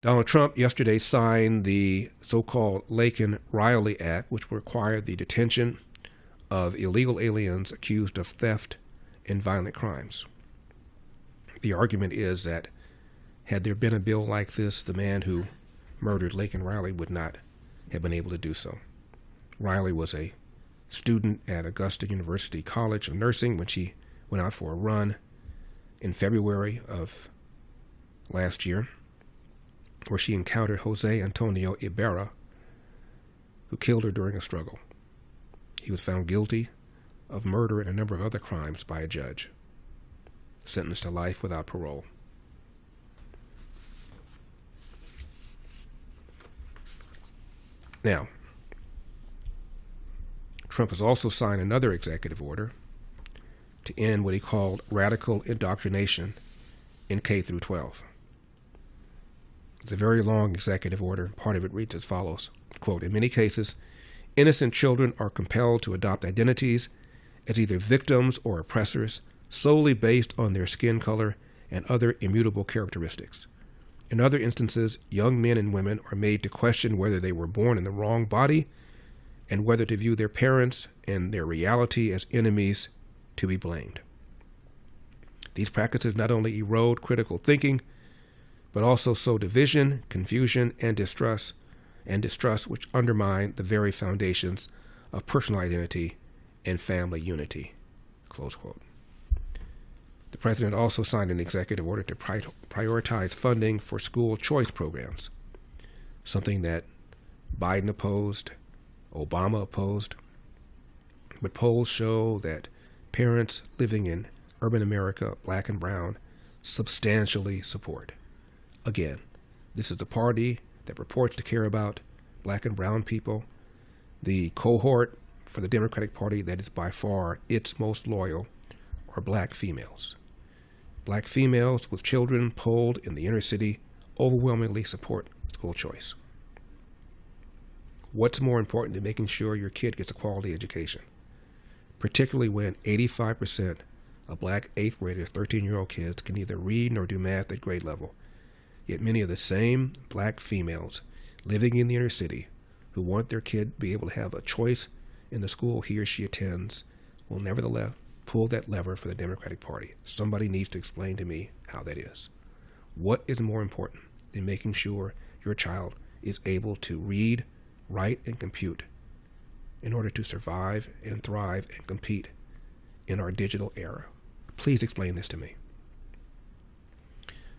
Donald Trump yesterday signed the so-called Laken Riley Act, which required the detention of illegal aliens accused of theft and violent crimes. The argument is that had there been a bill like this, the man who murdered Laken Riley would not have been able to do so. Riley was a student at Augusta University College of Nursing when she went out for a run in February of last year, where she encountered Jose Antonio Ibarra, who killed her during a struggle. He was found guilty of murder and a number of other crimes by a judge, sentenced to life without parole. Now, Trump has also signed another executive order to end what he called radical indoctrination in K through 12. It's a very long executive order. Part of it reads as follows, quote, "In many cases, innocent children are compelled to adopt identities as either victims or oppressors solely based on their skin color and other immutable characteristics. In other instances, young men and women are made to question whether they were born in the wrong body and whether to view their parents and their reality as enemies to be blamed. These practices not only erode critical thinking, but also sow division, confusion, and distrust, which undermine the very foundations of personal identity and family unity." Close quote. The president also signed an executive order to prioritize funding for school choice programs, something that Biden opposed, Obama opposed, but polls show that parents living in urban America, black and brown, substantially support. Again, this is a party that purports to care about black and brown people, the cohort for the Democratic Party that is by far its most loyal are black females. Black females with children polled in the inner city overwhelmingly support school choice. What's more important than making sure your kid gets a quality education, particularly when 85% of black 8th graders, 13-year-old kids can neither read nor do math at grade level, yet many of the same black females living in the inner city who want their kid to be able to have a choice in the school he or she attends will nevertheless pull that lever for the Democratic Party. Somebody needs to explain to me how that is. What is more important than making sure your child is able to read, write, and compute in order to survive and thrive and compete in our digital era? Please explain this to me.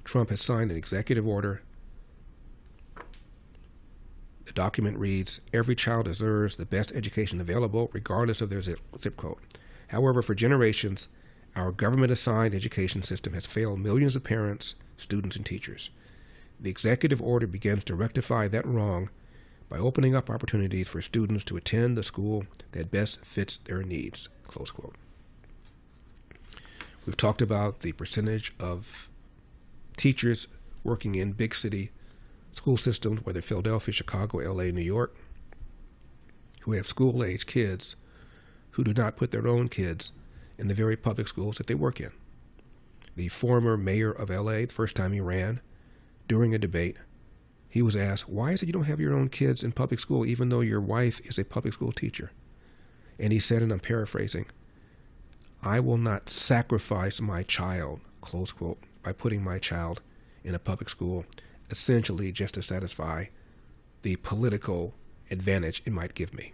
Trump has signed an executive order. The document reads, "Every child deserves the best education available, regardless of their zip code. However, for generations, our government-assigned education system has failed millions of parents, students, and teachers. The executive order begins to rectify that wrong by opening up opportunities for students to attend the school that best fits their needs." Close quote. We've talked about the percentage of teachers working in big city school systems, whether Philadelphia, Chicago, LA, New York, who have school-age kids who do not put their own kids in the very public schools that they work in. The former mayor of LA, the first time he ran, during a debate, he was asked, "Why is it you don't have your own kids in public school even though your wife is a public school teacher?" And he said, and I'm paraphrasing, "I will not sacrifice my child," close quote, by putting my child in a public school, essentially just to satisfy the political advantage it might give me.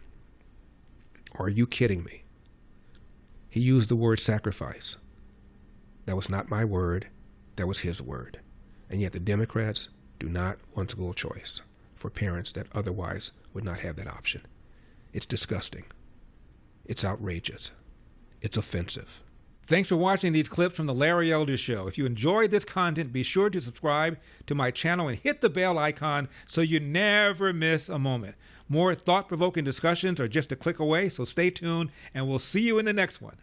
Are you kidding me? He used the word sacrifice. That was not my word. That was his word. And yet the Democrats do not want school choice for parents that otherwise would not have that option. It's disgusting. It's outrageous. It's offensive. Thanks for watching these clips from The Larry Elder Show. If you enjoyed this content, be sure to subscribe to my channel and hit the bell icon so you never miss a moment. More thought-provoking discussions are just a click away, so stay tuned, and we'll see you in the next one.